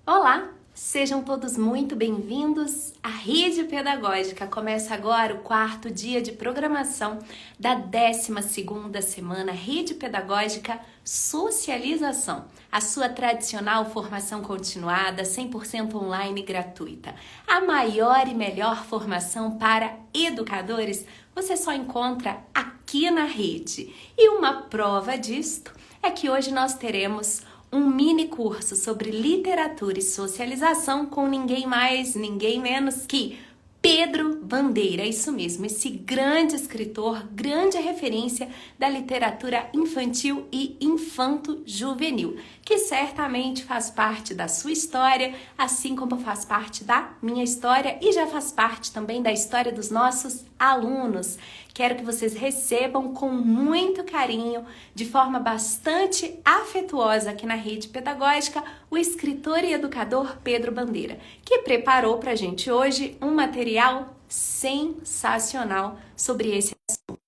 Olá, sejam todos muito bem-vindos. A Rede Pedagógica começa agora o quarto dia de programação da 12ª semana Rede Pedagógica Socialização, a sua tradicional formação continuada, 100% online e gratuita. A maior e melhor formação para educadores você só encontra aqui na rede. E uma prova disto é que hoje nós teremos um mini curso sobre literatura e socialização com ninguém mais, ninguém menos que Pedro Bandeira. Isso mesmo, esse grande escritor, grande referência da literatura infantil e infanto-juvenil, que certamente faz parte da sua história, assim como faz parte da minha história e já faz parte também da história dos nossos alunos. Quero que vocês recebam com muito carinho, de forma bastante afetuosa aqui na Rede Pedagógica, o escritor e educador Pedro Bandeira, que preparou para a gente hoje um material sensacional sobre esse assunto.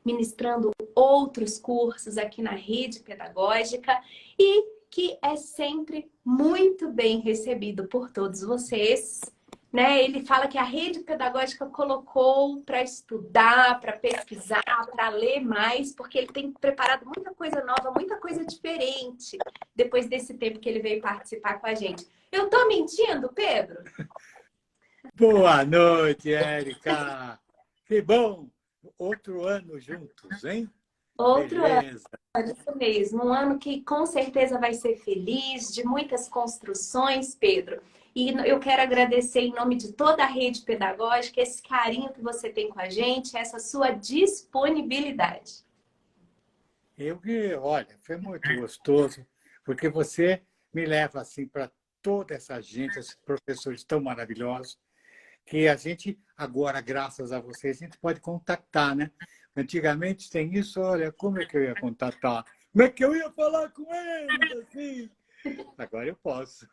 Ministrando outros cursos aqui na Rede Pedagógica e que é sempre muito bem recebido por todos vocês. Né? Ele fala que a rede pedagógica colocou para estudar, para pesquisar, para ler mais, porque ele tem preparado muita coisa nova, muita coisa diferente, depois desse tempo que ele veio participar com a gente. Eu tô mentindo, Pedro? Boa noite, Érica. Que bom! Outro ano juntos, hein? Outro ano, Beleza. isso mesmo. Um ano que com certeza vai ser feliz, de muitas construções, Pedro. E eu quero agradecer em nome de toda a rede pedagógica esse carinho que você tem com a gente, essa sua disponibilidade. Olha, foi muito gostoso, porque você me leva assim para toda essa gente, esses professores tão maravilhosos, que a gente agora, graças a você, a gente pode contactar, né? Antigamente tem isso, olha, como é que eu ia contatar? Como é que eu ia falar com eles assim? Agora eu posso.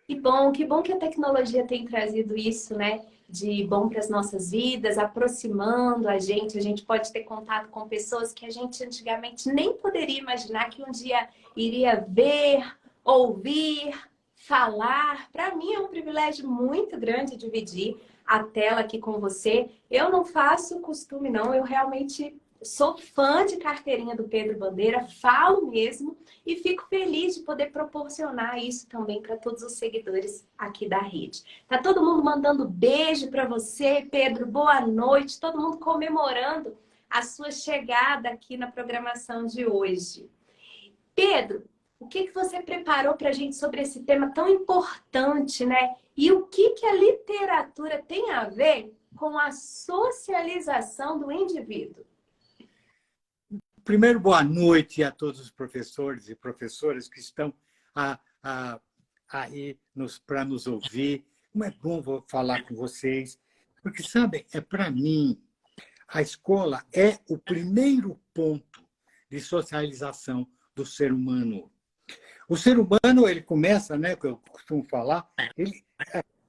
Que bom que a tecnologia tem trazido isso, né? De bom para as nossas vidas, aproximando a gente pode ter contato com pessoas que a gente antigamente nem poderia imaginar que um dia iria ver, ouvir, falar. Para mim é um privilégio muito grande dividir a tela aqui com você. Eu não faço costume, não, eu realmente sou fã de carteirinha do Pedro Bandeira, falo mesmo. E fico feliz de poder proporcionar isso também para todos os seguidores aqui da rede. Tá todo mundo mandando beijo para você, Pedro. Boa noite. Todo mundo comemorando a sua chegada aqui na programação de hoje. Pedro, o que você preparou para a gente sobre esse tema tão importante, né? E o que a literatura tem a ver com a socialização do indivíduo? Primeiro, boa noite a todos os professores e professoras que estão a, a, aí para nos ouvir. Como é bom falar com vocês, porque, sabem, para mim, a escola é o primeiro ponto de socialização do ser humano. O ser humano, ele começa, né, que eu costumo falar,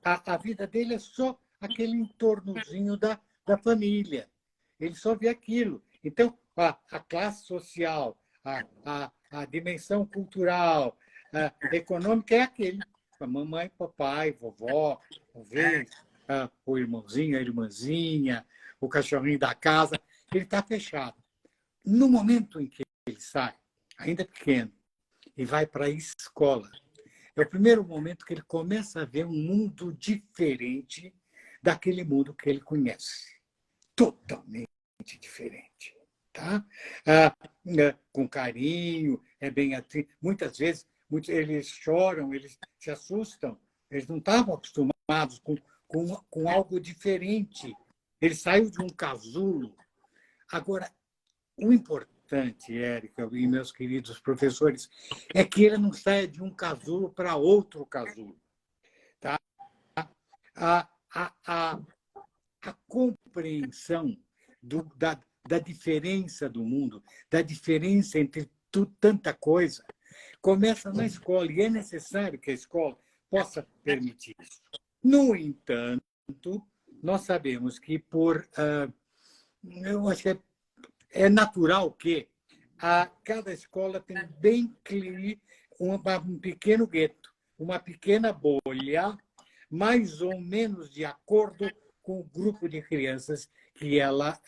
a vida dele é só aquele entornozinho da família. Ele só vê aquilo. Então, a classe social, a dimensão cultural, econômica é aquele. A mamãe, papai, vovó, talvez, o irmãozinho, a irmãzinha, o cachorrinho da casa, ele está fechado. No momento em que ele sai, ainda pequeno, e vai para a escola, é o primeiro momento que ele começa a ver um mundo diferente daquele mundo que ele conhece. Totalmente diferente. Tá? Com carinho, é bem assim. Muitas vezes eles choram, eles se assustam, eles não estavam acostumados com algo diferente. Ele saiu de um casulo. Agora, o importante, Érica e meus queridos professores, é que ele não saia de um casulo para outro casulo. Tá? A, a, a, a compreensão da diferença do mundo, da diferença entre tanta coisa, começa na escola, e é necessário que a escola possa permitir isso. No entanto, nós sabemos que eu acho que é natural que cada escola tem bem um pequeno gueto, uma pequena bolha, mais ou menos de acordo com o grupo de crianças que ela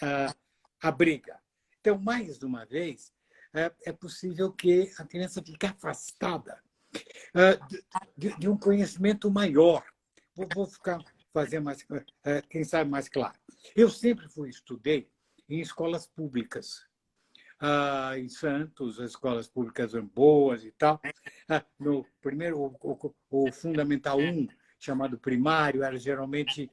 abriga. Então, mais uma vez, é possível que a criança fique afastada de um conhecimento maior. Vou fazer mais, quem sabe, mais claro. Eu sempre estudei em escolas públicas. Em Santos, as escolas públicas eram boas e tal. No primeiro, o Fundamental 1, chamado primário, era geralmente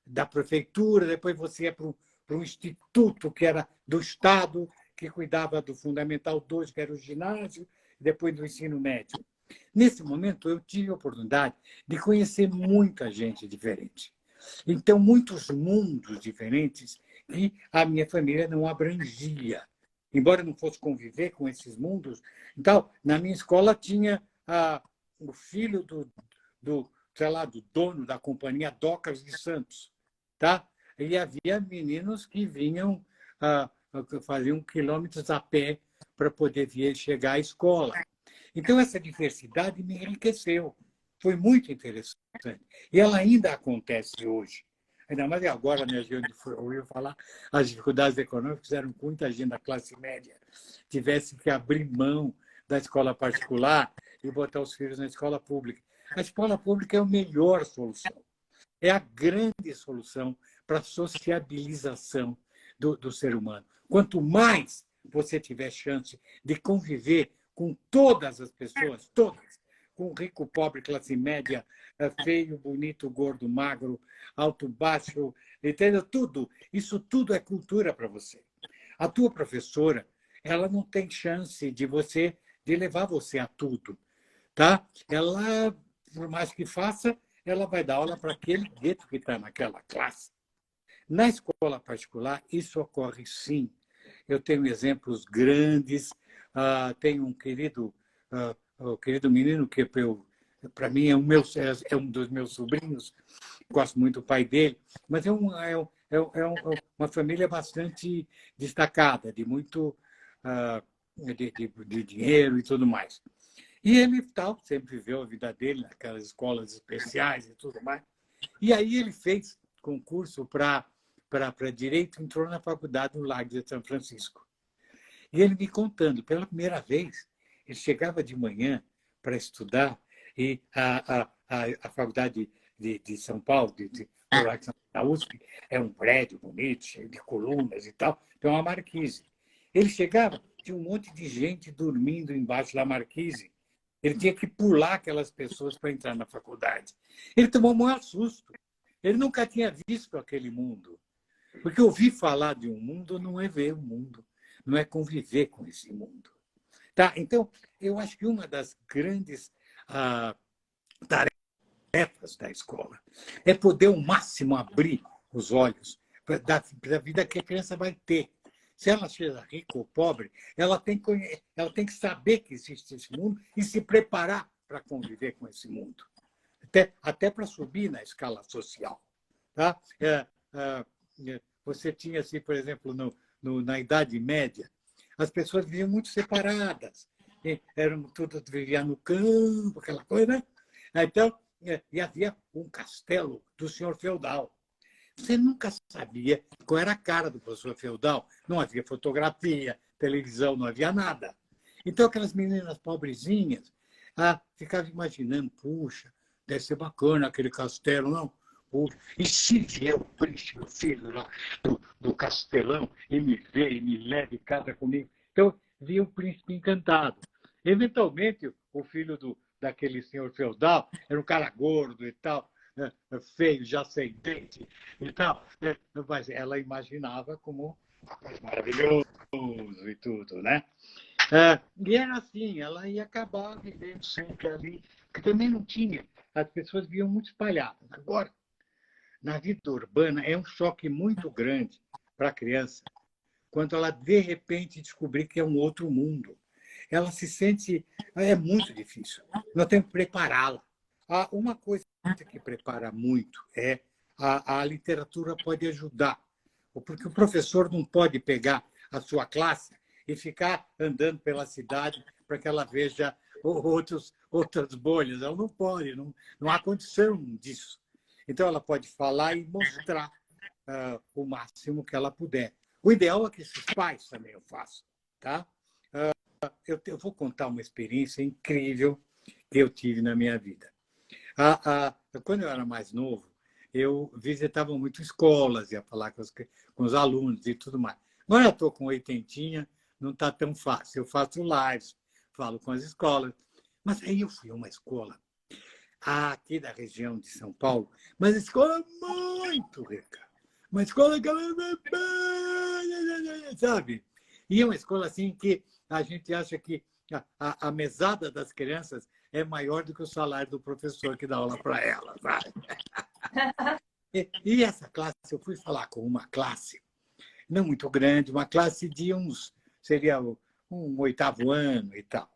da prefeitura, depois você ia para um instituto que era do Estado, que cuidava do Fundamental 2, que era o ginásio, depois do ensino médio. Nesse momento, eu tive a oportunidade de conhecer muita gente diferente. Então, muitos mundos diferentes que a minha família não abrangia. Embora eu não fosse conviver com esses mundos, então, na minha escola tinha o filho sei lá, do dono da companhia Docas de Santos, tá? E havia meninos que vinham, faziam quilômetros a pé para poder chegar à escola. Então, essa diversidade me enriqueceu. Foi muito interessante. E ela ainda acontece hoje. Ainda mais agora, né, a gente ouviu falar, as dificuldades econômicas fizeram com que muita gente da classe média tivesse que abrir mão da escola particular e botar os filhos na escola pública. A escola pública é a melhor solução. É a grande solução para a sociabilização do ser humano. Quanto mais você tiver chance de conviver com todas as pessoas, todas, com rico, pobre, classe média, feio, bonito, gordo, magro, alto, baixo, entendeu? Tudo. Isso tudo é cultura para você. A tua professora, ela não tem chance de levar você a tudo, tá? Ela, por mais que faça, ela vai dar aula para aquele gueto que está naquela classe. Na escola particular, isso ocorre sim. Eu tenho exemplos grandes. Tenho um querido, o querido menino que para mim é um dos meus sobrinhos, gosto muito do pai dele, mas é uma família bastante destacada, de muito de dinheiro e tudo mais. E ele sempre viveu a vida dele naquelas escolas especiais e tudo mais. E aí ele fez concurso para Direito, entrou na faculdade no Largo de São Francisco. E ele me contando, pela primeira vez, ele chegava de manhã para estudar e a faculdade de São Paulo, da USP, é um prédio bonito, cheio de colunas e tal, tem uma marquise. Ele chegava, tinha um monte de gente dormindo embaixo da marquise. Ele tinha que pular aquelas pessoas para entrar na faculdade. Ele tomou um maior susto. Ele nunca tinha visto aquele mundo. Porque ouvir falar de um mundo não é ver o mundo, não é conviver com esse mundo. Tá? Então, eu acho que uma das grandes tarefas da escola é poder, ao máximo, abrir os olhos da vida que a criança vai ter. Se ela seja rica ou pobre, ela tem que saber que existe esse mundo e se preparar para conviver com esse mundo. Até para subir na escala social. Tá? Você tinha, assim, por exemplo, na Idade Média, as pessoas viviam muito separadas. Viviam no campo, aquela coisa, né? Então, e havia um castelo do senhor feudal. Você nunca sabia qual era a cara do professor feudal. Não havia fotografia, televisão, não havia nada. Então, aquelas meninas pobrezinhas ficavam imaginando, puxa, deve ser bacana aquele castelo, não? Puxa, e se vier o príncipe, o filho lá do castelão, e me vê, e me leve e casa comigo. Então, via o príncipe encantado. Eventualmente, o filho daquele senhor feudal era um cara gordo e tal, feio, já sem dente e tal. Mas ela imaginava como maravilhoso e tudo, né? E era assim, ela ia acabar vivendo sempre ali, que também não tinha. As pessoas viam muito espalhadas. Agora, na vida urbana, é um choque muito grande para a criança quando ela, de repente, descobrir que é um outro mundo. Ela se sente... É muito difícil. Nós temos que prepará-la. Uma coisa que prepara muito é a literatura pode ajudar. Porque o professor não pode pegar a sua classe e ficar andando pela cidade para que ela veja outras bolhas. Ela não pode, não há condição disso. Então, ela pode falar e mostrar o máximo que ela puder. O ideal é que esses pais também o façam. Tá? Eu vou contar uma experiência incrível que eu tive na minha vida. Quando eu era mais novo, eu visitava muito escolas, ia falar com os alunos e tudo mais. Agora eu estou com 80, não está tão fácil. Eu faço lives, falo com as escolas. Mas aí eu fui a uma escola aqui da região de São Paulo, mas escola muito rica. Uma escola que sabe? E é uma escola assim que a gente acha que a mesada das crianças é maior do que o salário do professor que dá aula para elas. E essa classe, eu fui falar com uma classe, não muito grande, uma classe de seria um oitavo ano e tal.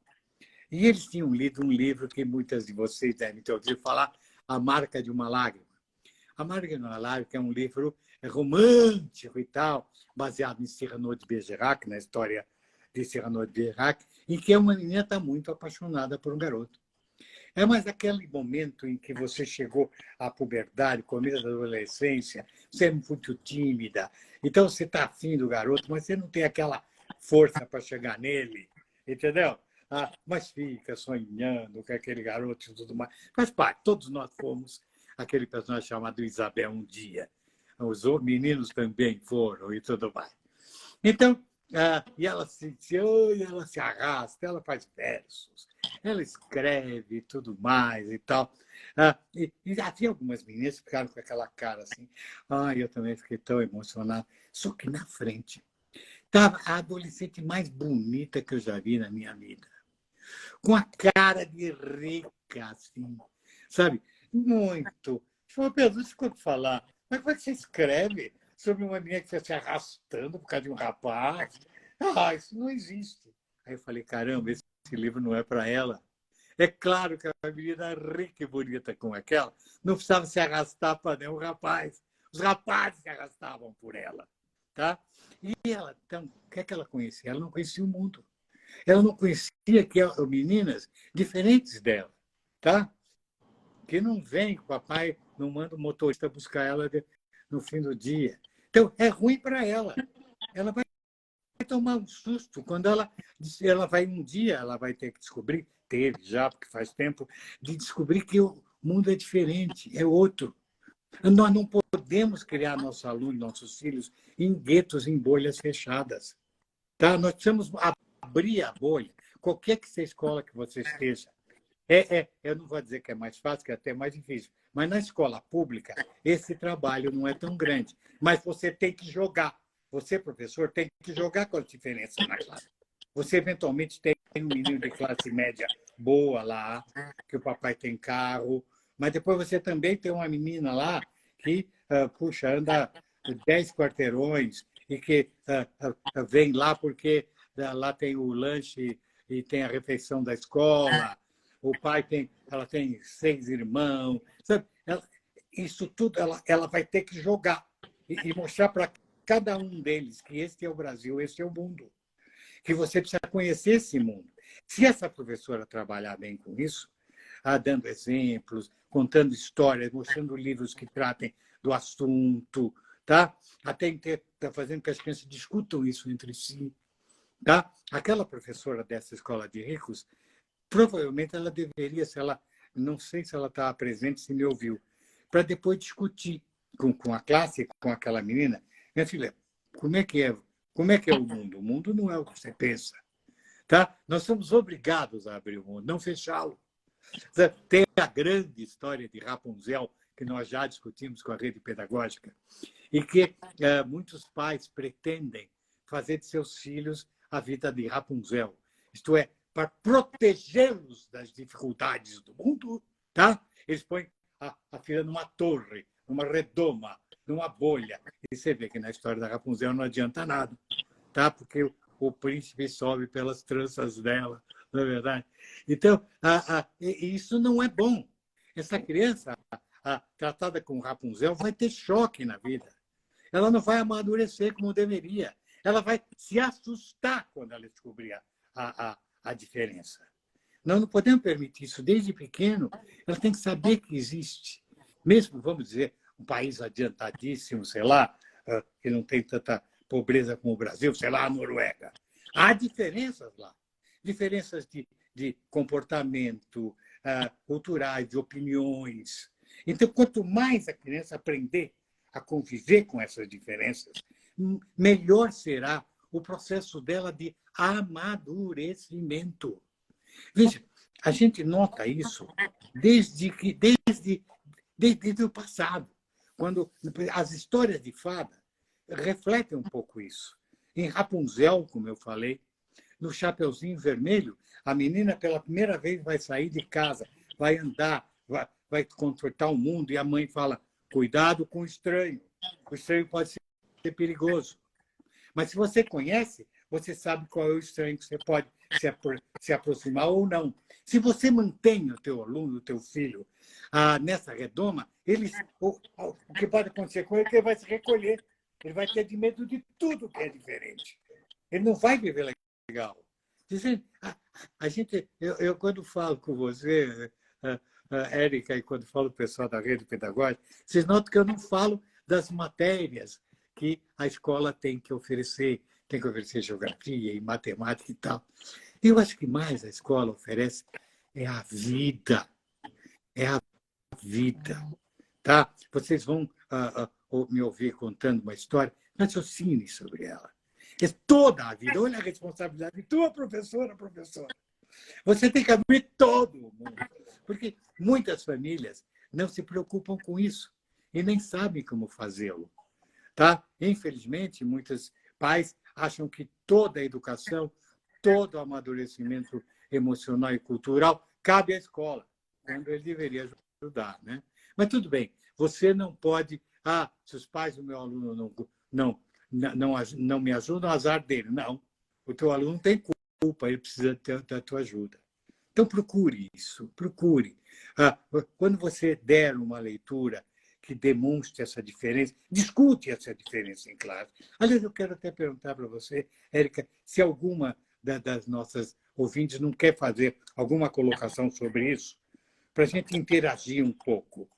E eles tinham lido um livro que muitas de vocês devem ter ouvido falar, A Marca de uma Lágrima. A Marca de uma Lágrima é um livro romântico e tal, baseado em Cyrano de Bergerac, na história de Cyrano de Bergerac, em que uma menina está muito apaixonada por um garoto. É mais aquele momento em que você chegou à puberdade, começo da adolescência, você é muito tímida, então você está afim do garoto, mas você não tem aquela força para chegar nele, entendeu? Mas fica sonhando com aquele garoto e tudo mais. Faz parte, todos nós fomos aquele personagem chamado Isabel um dia. Os meninos também foram e tudo mais. Então, e ela se arrasta, ela faz versos, ela escreve e tudo mais e tal. E havia algumas meninas que ficaram com aquela cara assim. Eu também fiquei tão emocionado. Só que na frente estava a adolescente mais bonita que eu já vi na minha vida. Com a cara de rica, assim, sabe? Muito. Falei, Pedro, deixa eu te falar, mas como é que você escreve sobre uma menina que está se arrastando por causa de um rapaz? Isso não existe. Aí eu falei, caramba, esse livro não é para ela. É claro que a menina rica e bonita como aquela não precisava se arrastar para nenhum rapaz. Os rapazes se arrastavam por ela. Tá? E ela, então, o que é que ela conhecia? Ela não conhecia o mundo. Ela não conhecia que meninas diferentes dela, tá? Que não vem, o papai não manda o motorista buscar ela no fim do dia. Então, é ruim para ela. Ela vai tomar um susto quando ela vai um dia, ela vai ter que descobrir, teve já, porque faz tempo, de descobrir que o mundo é diferente, é outro. Nós não podemos criar nosso aluno, nossos filhos, em guetos, em bolhas fechadas. Tá? Nós precisamos abrir a bolha, qualquer que seja a escola que você esteja. Eu não vou dizer que é mais fácil, que é até mais difícil, mas na escola pública, esse trabalho não é tão grande. Mas você tem que jogar. Você, professor, tem que jogar com as diferenças na classe. Você, eventualmente, tem um menino de classe média boa lá, que o papai tem carro, mas depois você também tem uma menina lá que, anda 10 quarteirões e que vem lá porque lá tem o lanche e tem a refeição da escola. O pai ela tem 6 irmãos. Sabe? Isso tudo ela vai ter que jogar e mostrar para cada um deles que este é o Brasil, este é o mundo. Que você precisa conhecer esse mundo. Se essa professora trabalhar bem com isso, dando exemplos, contando histórias, mostrando livros que tratem do assunto, tá? Até fazendo que as crianças discutam isso entre si. Tá? Aquela professora dessa escola de ricos, provavelmente ela deveria, não sei se ela estava presente, se me ouviu, para depois discutir com a classe, com aquela menina. Minha filha, como é que é? Como é que é o mundo? O mundo não é o que você pensa. Tá? Nós somos obrigados a abrir o mundo, não fechá-lo. Tem a grande história de Rapunzel, que nós já discutimos com a rede pedagógica, e que muitos pais pretendem fazer de seus filhos a vida de Rapunzel. Isto é, para protegê-los das dificuldades do mundo, tá? Eles põem a filha numa torre, numa redoma, numa bolha. E você vê que na história da Rapunzel não adianta nada, tá? Porque o príncipe sobe pelas tranças dela, não é verdade? Então, isso não é bom. Essa criança, tratada como Rapunzel, vai ter choque na vida. Ela não vai amadurecer como deveria. ela vai se assustar quando ela descobrir a diferença. Nós não podemos permitir isso. Desde pequeno, ela tem que saber que existe. Mesmo, vamos dizer, um país adiantadíssimo, sei lá, que não tem tanta pobreza como o Brasil, sei lá, a Noruega. Há diferenças lá. Diferenças de comportamento, culturais, de opiniões. Então, quanto mais a criança aprender a conviver com essas diferenças, melhor será o processo dela de amadurecimento. Veja, a gente nota isso desde o passado, quando as histórias de fada refletem um pouco isso. Em Rapunzel, como eu falei, no Chapeuzinho Vermelho, a menina pela primeira vez vai sair de casa, vai andar, vai confortar o mundo, e a mãe fala, cuidado com o estranho estranho pode ser perigoso. Mas se você conhece, você sabe qual é o estranho que você pode se aproximar ou não. Se você mantém o teu aluno, o teu filho, nessa redoma, o que pode acontecer com ele é que ele vai se recolher. Ele vai ter de medo de tudo que é diferente. Ele não vai viver legal. Eu quando falo com você, Érica, e quando falo com o pessoal da rede pedagógica, vocês notam que eu não falo das matérias que a escola tem que oferecer geografia e matemática e tal. Eu acho que mais a escola oferece é a vida. É a vida. Tá? Vocês vão me ouvir contando uma história, raciocine sobre ela. É toda a vida. Olha a responsabilidade de tua professora. Você tem que abrir todo o mundo. Porque muitas famílias não se preocupam com isso e nem sabem como fazê-lo. Tá? Infelizmente, muitos pais acham que toda a educação, todo o amadurecimento emocional e cultural cabe à escola, quando ele deveria ajudar. Né? Mas tudo bem, você não pode... se os pais do meu aluno não me ajudam, azar dele. Não, o teu aluno tem culpa, ele precisa da tua ajuda. Então, procure isso, procure. Quando você der uma leitura que demonstre essa diferença, discute essa diferença em classe. Aliás, eu quero até perguntar para você, Érica, se alguma das nossas ouvintes não quer fazer alguma colocação sobre isso, para a gente interagir um pouco.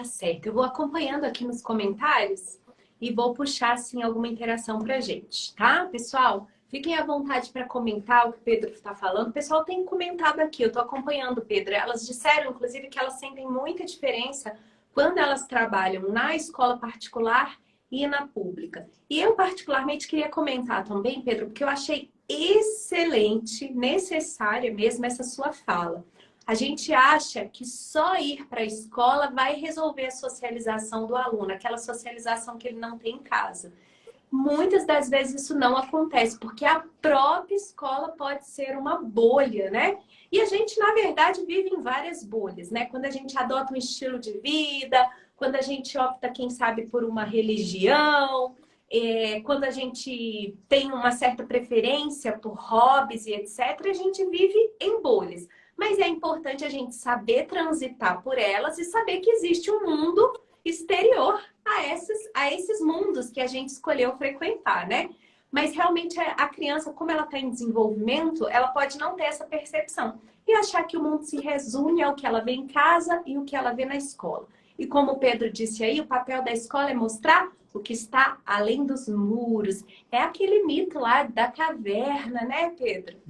Certo. Eu vou acompanhando aqui nos comentários e vou puxar, assim, alguma interação para a gente, tá? Pessoal, fiquem à vontade para comentar o que o Pedro está falando. O pessoal tem comentado aqui, eu estou acompanhando, Pedro. Elas disseram, inclusive, que elas sentem muita diferença quando elas trabalham na escola particular e na pública. E eu, particularmente, queria comentar também, Pedro, porque eu achei excelente, necessária mesmo essa sua fala. A gente acha que só ir para a escola vai resolver a socialização do aluno, aquela socialização que ele não tem em casa. Muitas das vezes isso não acontece, porque a própria escola pode ser uma bolha, né? E a gente, na verdade, vive em várias bolhas, né? Quando a gente adota um estilo de vida, quando a gente opta, quem sabe, por uma religião, quando a gente tem uma certa preferência por hobbies e etc., a gente vive em bolhas. Mas é importante a gente saber transitar por elas e saber que existe um mundo exterior a esses mundos que a gente escolheu frequentar, né? Mas realmente a criança, como ela está em desenvolvimento, ela pode não ter essa percepção e achar que o mundo se resume ao que ela vê em casa e o que ela vê na escola. E como o Pedro disse aí, o papel da escola é mostrar o que está além dos muros. É aquele mito lá da caverna, né, Pedro?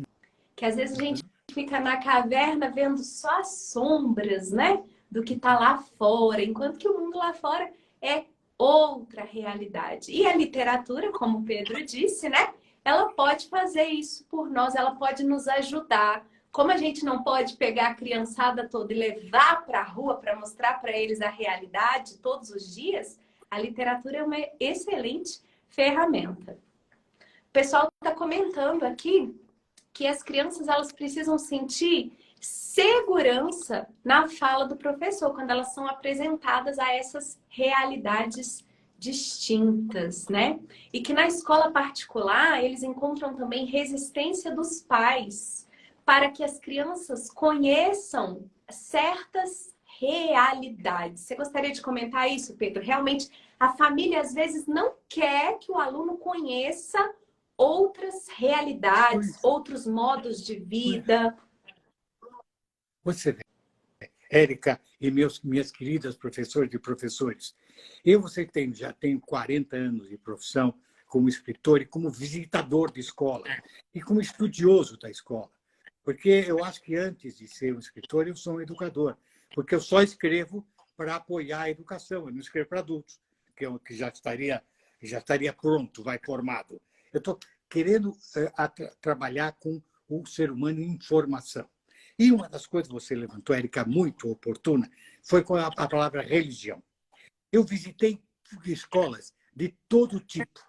Que às vezes a gente fica na caverna vendo só as sombras, né? Do que está lá fora, enquanto que o mundo lá fora é outra realidade. E a literatura, como o Pedro disse, né? Ela pode fazer isso por nós, ela pode nos ajudar. Como a gente não pode pegar a criançada toda e levar para a rua para mostrar para eles a realidade todos os dias, a literatura é uma excelente ferramenta. O pessoal está comentando aqui que as crianças elas precisam sentir segurança na fala do professor, quando elas são apresentadas a essas realidades distintas, né? E que na escola particular eles encontram também resistência dos pais para que as crianças conheçam certas realidades. Você gostaria de comentar isso, Pedro? Realmente, a família às vezes não quer que o aluno conheça outras realidades, Pois, outros modos de pois. vida. Você vê, Érica e minhas queridas professoras e professores, você tem, já tenho 40 anos de profissão como escritor e como visitador de escola e como estudioso da escola. Porque eu acho que antes de ser um escritor, eu sou um educador. Porque eu só escrevo para apoiar a educação, eu não escrevo para adultos, que já estaria pronto, vai formado. Eu estou querendo trabalhar com o ser humano em formação. E uma das coisas que você levantou, Érica, muito oportuna, foi com a palavra religião. Eu visitei escolas de todo tipo,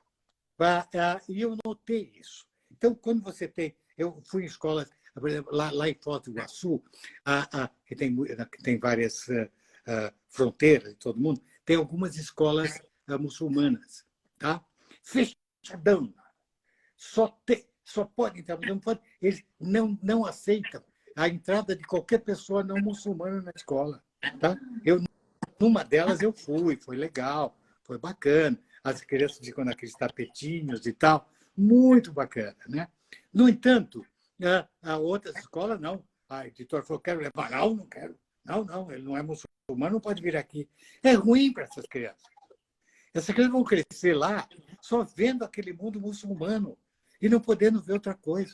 e eu notei isso. Então, quando você tem... Eu fui em escolas, por exemplo, lá em Foz do Iguaçu, que tem várias fronteiras de todo mundo, tem algumas escolas muçulmanas, tá? Fechadão. Só pode entrar, mas não pode. Eles não aceitam a entrada de qualquer pessoa não muçulmana na escola. Tá? Numa delas eu fui, foi legal, foi bacana. As crianças ficam naqueles tapetinhos e tal, muito bacana. Né? No entanto, a outras escolas, não. A editora falou, quero levar. Não, não quero. Não, ele não é muçulmano, não pode vir aqui. É ruim para essas crianças. Essas crianças vão crescer lá só vendo aquele mundo muçulmano e não podendo ver outra coisa.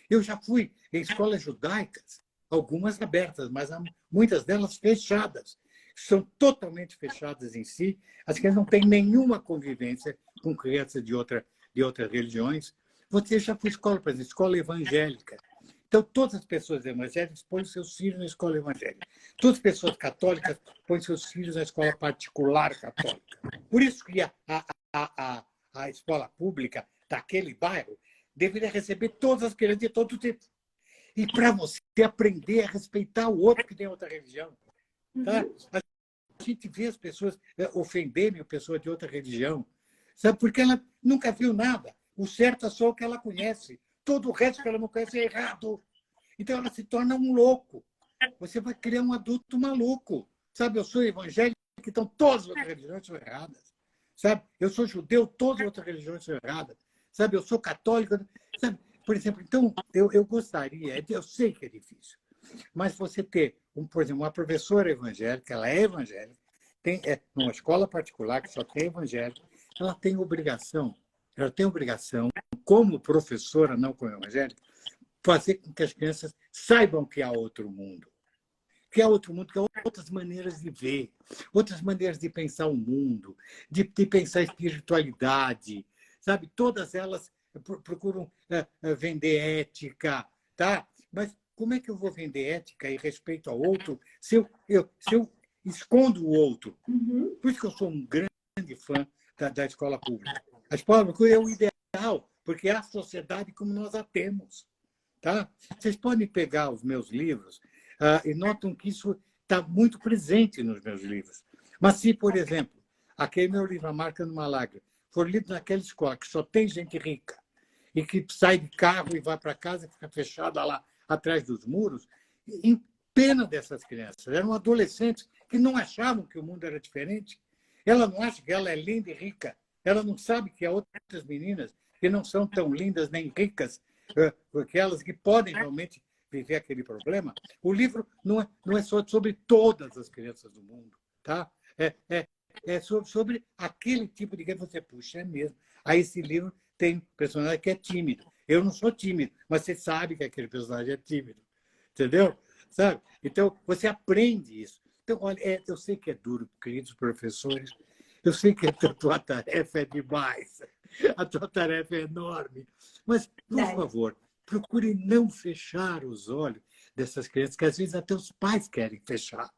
Eu já fui em escolas judaicas, algumas abertas, mas muitas delas fechadas. São totalmente fechadas em si. As crianças não têm nenhuma convivência com crianças de outras religiões. Você já foi escola, por exemplo, escola evangélica. Então, todas as pessoas evangélicas põem seus filhos na escola evangélica. Todas as pessoas católicas põem seus filhos na escola particular católica. Por isso que a escola pública daquele bairro deveria receber todas as crianças de todo tipo. E para você aprender a respeitar o outro que tem outra religião. Tá? A gente vê as pessoas ofenderem a pessoa de outra religião, sabe? Porque ela nunca viu nada. O certo é só o que ela conhece. Todo o resto que ela não conhece é errado. Então ela se torna um louco. Você vai criar um adulto maluco. Sabe, eu sou evangélico, então todas as outras religiões são erradas. Sabe? Eu sou judeu, todas as outras religiões são erradas. Sabe? Eu sou católico. Sabe? Por exemplo, então, eu gostaria, eu sei que é difícil, mas você ter, por exemplo, uma professora evangélica, ela é evangélica, numa escola particular que só tem evangélico, ela tem obrigação, como professora, não como evangélica, fazer com que as crianças saibam que há outro mundo. Que há outro mundo, que há outras maneiras de ver, outras maneiras de pensar o mundo, de pensar a espiritualidade, sabe? Todas elas procuram vender ética, tá? Mas como é que eu vou vender ética e respeito ao outro se eu escondo o outro? Uhum. Por isso que eu sou um grande fã da escola pública. A escola pública é o ideal, porque é a sociedade como nós a temos. Tá? Vocês podem pegar os meus livros e notam que isso está muito presente nos meus livros. Mas se, por exemplo, aquele meu livro, A Marca no Malagra, for lido naquela escola que só tem gente rica e que sai de carro e vai para casa e fica fechada lá atrás dos muros, em pena dessas crianças. Eram adolescentes que não achavam que o mundo era diferente. Ela não acha que ela é linda e rica. Ela não sabe que há outras meninas que não são tão lindas nem ricas aquelas que podem realmente viver aquele problema. O livro não é só sobre todas as crianças do mundo, tá? É sobre aquele tipo de que você puxa, é mesmo. Aí esse livro tem um personagem que é tímido. Eu não sou tímido, mas você sabe que aquele personagem é tímido, entendeu? Sabe? Então você aprende isso. Então, olha, eu sei que é duro, queridos professores. Eu sei que a tua tarefa é demais. A tua tarefa é enorme. Mas, por favor, procure não fechar os olhos dessas crianças, que às vezes até os pais querem fechar.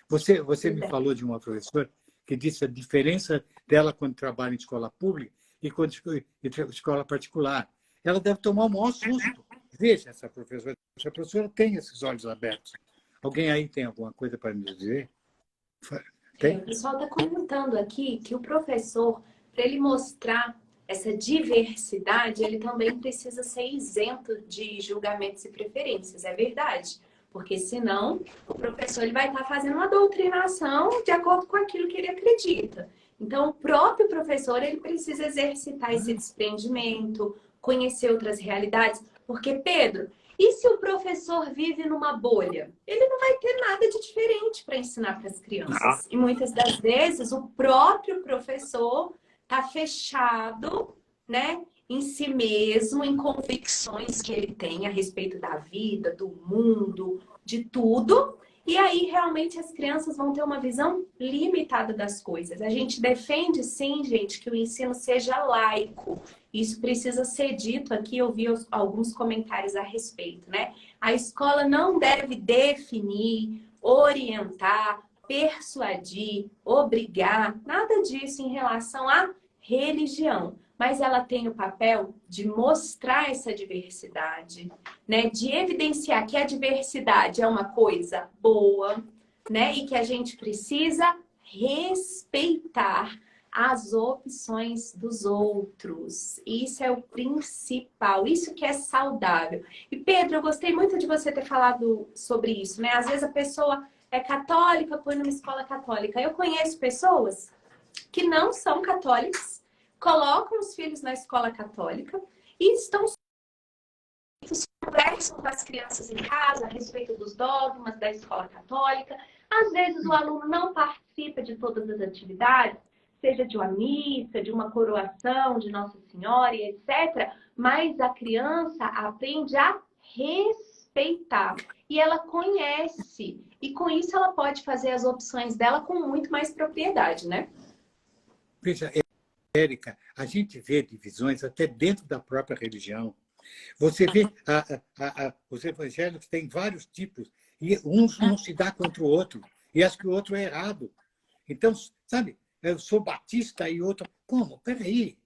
Você me falou de uma professora que disse a diferença dela quando trabalha em escola pública e quando em escola particular. Ela deve tomar o maior susto. Veja essa professora. Essa professora tem esses olhos abertos. Alguém aí tem alguma coisa para me dizer? Tem? O pessoal está comentando aqui que o professor, para ele mostrar essa diversidade, ele também precisa ser isento de julgamentos e preferências. É verdade? Porque senão o professor ele vai estar fazendo uma doutrinação de acordo com aquilo que ele acredita. Então, o próprio professor ele precisa exercitar esse desprendimento, conhecer outras realidades. Porque, Pedro, e se o professor vive numa bolha? Ele não vai ter nada de diferente para ensinar para as crianças. E muitas das vezes o próprio professor está fechado, né, em si mesmo, em convicções que ele tem a respeito da vida, do mundo, de tudo. E aí, realmente, as crianças vão ter uma visão limitada das coisas. A gente defende, sim, gente, que o ensino seja laico. Isso precisa ser dito aqui, eu vi alguns comentários a respeito, né? A escola não deve definir, orientar, persuadir, obrigar, nada disso em relação à religião. Mas ela tem o papel de mostrar essa diversidade, né? De evidenciar que a diversidade é uma coisa boa, né? E que a gente precisa respeitar as opções dos outros. Isso é o principal, isso que é saudável. E Pedro, eu gostei muito de você ter falado sobre isso, né? Às vezes a pessoa é católica, põe numa escola católica. Eu conheço pessoas que não são católicas, colocam os filhos na escola católica e estão conversam com as crianças em casa a respeito dos dogmas da escola católica. Às vezes o aluno não participa de todas as atividades, seja de uma missa, de uma coroação de Nossa Senhora e etc. Mas a criança aprende a respeitar e ela conhece. E com isso ela pode fazer as opções dela com muito mais propriedade, né? Veja, Érica, a gente vê divisões até dentro da própria religião. Você vê, os evangélicos têm vários tipos, e uns não se dá contra o outro, e acho que o outro é errado. Então, sabe, eu sou batista e outro... Como? Peraí.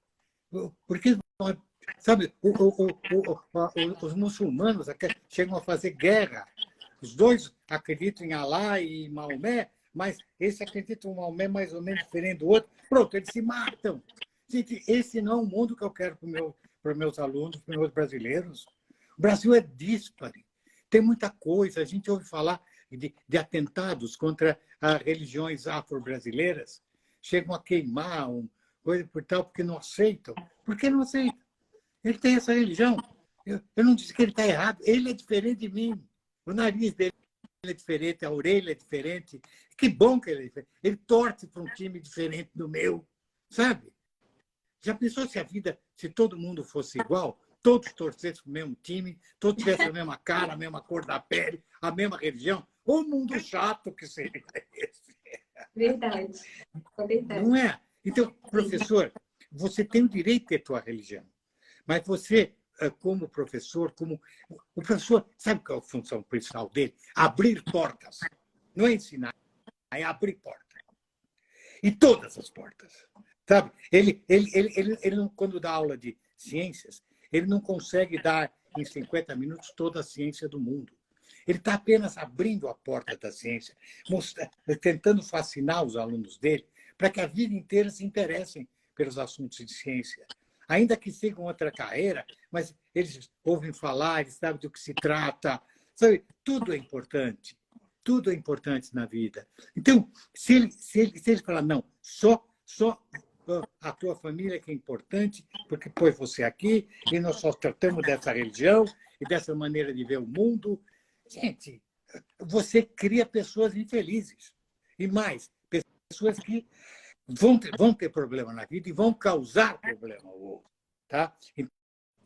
Porque, sabe, os muçulmanos chegam a fazer guerra. Os dois acreditam em Alá e Maomé, mas esse acredita em Maomé mais ou menos diferente do outro. Pronto, eles se matam. Gente, esse não é o mundo que eu quero para os meus alunos, para os meus brasileiros. O Brasil é díspare. Tem muita coisa. A gente ouve falar de atentados contra as religiões afro-brasileiras. Chegam a queimar coisa por tal, porque não aceitam. Por que não aceitam? Ele tem essa religião. Eu não disse que ele está errado. Ele é diferente de mim. O nariz dele é diferente, a orelha é diferente. Que bom que ele é diferente. Ele torce para um time diferente do meu. Sabe? Já pensou se todo mundo fosse igual? Todos torcessem para o mesmo time, todos tivessem a mesma cara, a mesma cor da pele, a mesma religião? O mundo chato que seria esse. Verdade. É verdade. Não é? Então, professor, você tem o direito de ter tua religião. Mas você, como professor, o professor, sabe qual é a função principal dele? Abrir portas. Não é ensinar, é abrir portas. E todas as portas. Sabe? Ele quando dá aula de ciências, ele não consegue dar em 50 minutos toda a ciência do mundo. Ele está apenas abrindo a porta da ciência, tentando fascinar os alunos dele para que a vida inteira se interessem pelos assuntos de ciência. Ainda que sigam outra carreira, mas eles ouvem falar, eles sabem do que se trata. Sabe? Tudo é importante. Tudo é importante na vida. Então, se ele falar, não, só a tua família que é importante, porque pôs você aqui, e nós só tratamos dessa religião e dessa maneira de ver o mundo. Gente, você cria pessoas infelizes. E mais, pessoas que vão ter problema na vida e vão causar problema ao outro. Tá?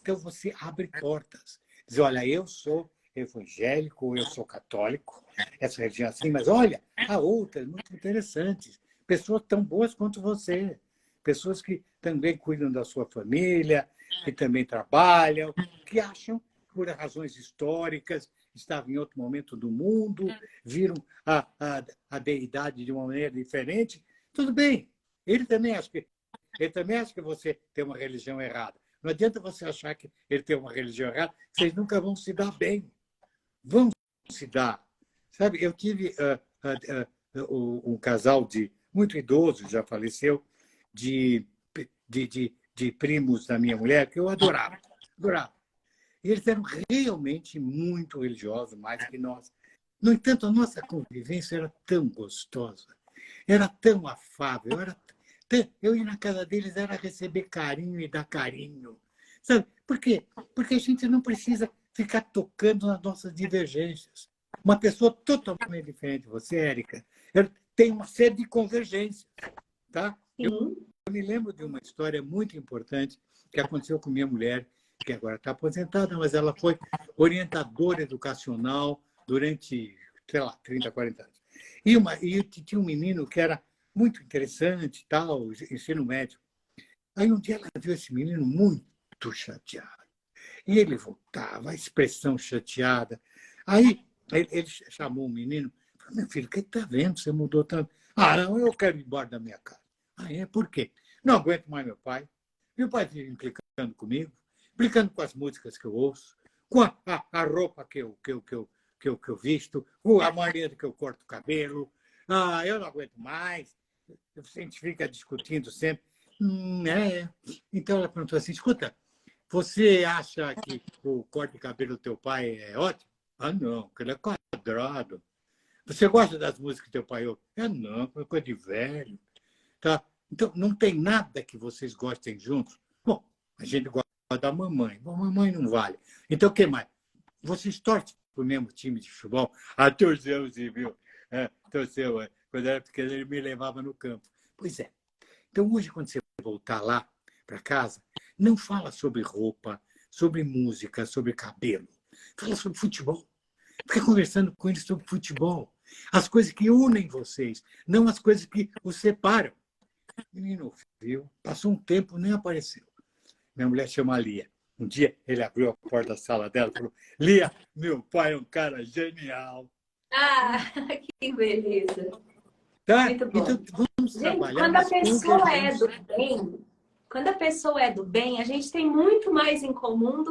Então, você abre portas. Diz, olha, eu sou evangélico, eu sou católico, essa religião assim, mas olha, há outras muito interessantes. Pessoas tão boas quanto você. Pessoas que também cuidam da sua família, que também trabalham, que acham, por razões históricas, estavam em outro momento do mundo, viram a deidade de uma maneira diferente. Tudo bem. Ele também acha que você tem uma religião errada. Não adianta você achar que ele tem uma religião errada, vocês nunca vão se dar bem. Vão se dar. Sabe, eu tive um casal muito idoso, já faleceu, de primos da minha mulher, que eu adorava. Adorava. E eles eram realmente muito religiosos, mais que nós. No entanto, a nossa convivência era tão gostosa, era tão afável, eu ir na casa deles era receber carinho e dar carinho. Sabe? Por quê? Porque a gente não precisa ficar tocando nas nossas divergências. Uma pessoa totalmente diferente de você, Érica, tem uma série de convergências. Tá? Sim. Eu me lembro de uma história muito importante que aconteceu com minha mulher, que agora está aposentada, mas ela foi orientadora educacional durante, sei lá, 30, 40 anos. E tinha um menino que era muito interessante, tal, ensino médio. Aí um dia ela viu esse menino muito chateado. E ele voltava, a expressão chateada. Aí ele chamou o menino e falou: meu filho, o que está vendo? Você mudou tanto. Ah, não, eu quero ir embora da minha casa. Ah, é? Por quê? Não aguento mais meu pai. Meu pai fica implicando comigo, implicando com as músicas que eu ouço, com a roupa que eu visto, com a maneira que eu corto o cabelo. Ah, eu não aguento mais. A gente fica discutindo sempre. É. Então ela perguntou assim: escuta, você acha que o corte de cabelo do teu pai é ótimo? Ah, não, porque ele é quadrado. Você gosta das músicas que teu pai ouve? Ah, não, é coisa de velho. Tá? Então, não tem nada que vocês gostem juntos? Bom, a gente gosta da mamãe. Bom, mamãe não vale. Então, o que mais? Vocês torcem para o mesmo time de futebol? Ah, torceu, sim, viu? Torceu. Quando eu era pequeno, ele me levava no campo. Pois é. Então, hoje, quando você voltar lá para casa, não fala sobre roupa, sobre música, sobre cabelo. Fala sobre futebol. Fica conversando com eles sobre futebol. As coisas que unem vocês, não as coisas que os separam. O menino viu, passou um tempo, nem apareceu. Minha mulher chama a Lia. Um dia ele abriu a porta da sala dela e falou: Lia, meu pai é um cara genial. Ah, que beleza. Tá? Muito bom. Então, vamos Gente, trabalhar quando a nas pessoa é do convergências. bem, quando a pessoa é do bem, a gente tem muito mais em comum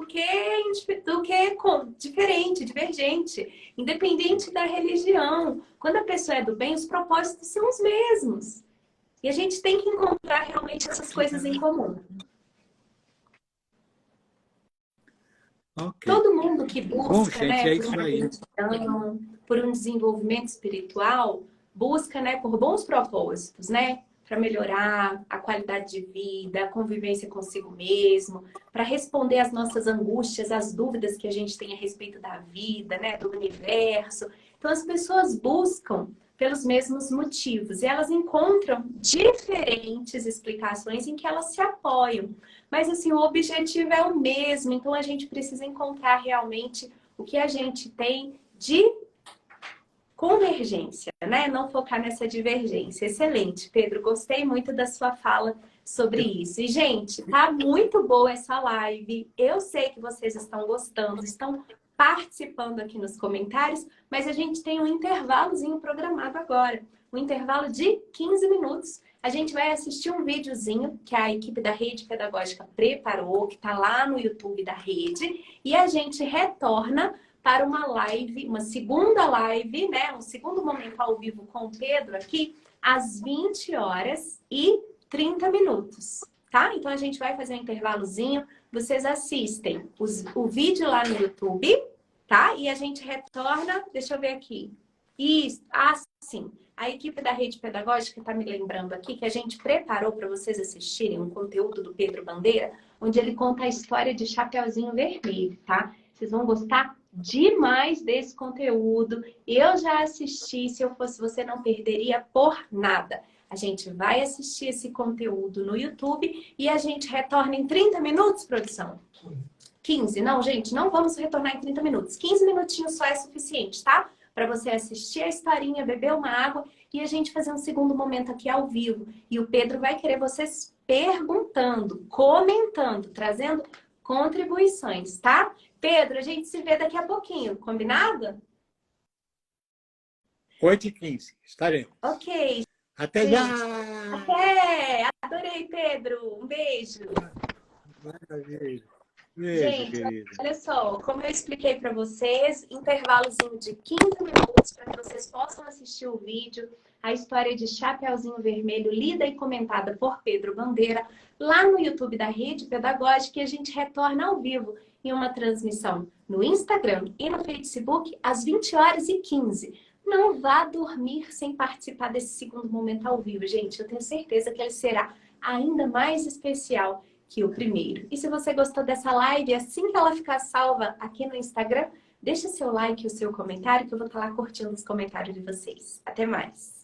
diferente, divergente, independente da religião. Quando a pessoa é do bem, os propósitos são os mesmos. E a gente tem que encontrar realmente essas coisas em comum. Ok. Todo mundo que Bom, busca, gente, né, é por isso uma aí. religião, por um desenvolvimento espiritual, busca, né, por bons propósitos, né, para melhorar a qualidade de vida, a convivência consigo mesmo, para responder às nossas angústias, às dúvidas que a gente tem a respeito da vida, né, do universo. Então as pessoas buscam pelos mesmos motivos e elas encontram diferentes explicações em que elas se apoiam. Mas assim, o objetivo é o mesmo, então a gente precisa encontrar realmente o que a gente tem de convergência, né? Não focar nessa divergência. Excelente, Pedro. Gostei muito da sua fala sobre isso. E, gente, tá muito boa essa live. Eu sei que vocês estão gostando, estão participando aqui nos comentários, mas a gente tem um intervalozinho programado agora. Um intervalo de 15 minutos. A gente vai assistir um videozinho que a equipe da Rede Pedagógica preparou, que está lá no YouTube da Rede, e a gente retorna para uma live, uma segunda live, né? Um segundo momento ao vivo com o Pedro aqui, às 20 horas e 30 minutos, tá? Então a gente vai fazer um intervalozinho, vocês assistem o vídeo lá no YouTube, tá? E a gente retorna, deixa eu ver aqui. Isso, sim. A equipe da Rede Pedagógica está me lembrando aqui que a gente preparou para vocês assistirem um conteúdo do Pedro Bandeira, onde ele conta a história de Chapeuzinho Vermelho, tá? Vocês vão gostar demais desse conteúdo. Eu já assisti, se eu fosse você, não perderia por nada. A gente vai assistir esse conteúdo no YouTube e a gente retorna em 30 minutos, produção? 15. Não, gente, não vamos retornar em 30 minutos. 15 minutinhos só é suficiente, tá? Para você assistir a historinha, beber uma água e a gente fazer um segundo momento aqui ao vivo. E o Pedro vai querer vocês perguntando, comentando, trazendo contribuições, tá? Pedro, a gente se vê daqui a pouquinho, combinado? 8h15, estaremos. Ok, Até já! gente. Até! Adorei, Pedro. Um beijo. Maravilha. Beijo, Gente, querida. olha só, como eu expliquei para vocês, intervalozinho de 15 minutos para que vocês possam assistir o vídeo, a história de Chapeuzinho Vermelho, lida e comentada por Pedro Bandeira, lá no YouTube da Rede Pedagógica, e a gente retorna ao vivo em uma transmissão no Instagram e no Facebook às 20h15. Não vá dormir sem participar desse segundo momento ao vivo, gente. Eu tenho certeza que ele será ainda mais especial que o primeiro. E se você gostou dessa live, assim que ela ficar salva aqui no Instagram, deixa seu like e o seu comentário, que eu vou estar lá curtindo os comentários de vocês. Até mais!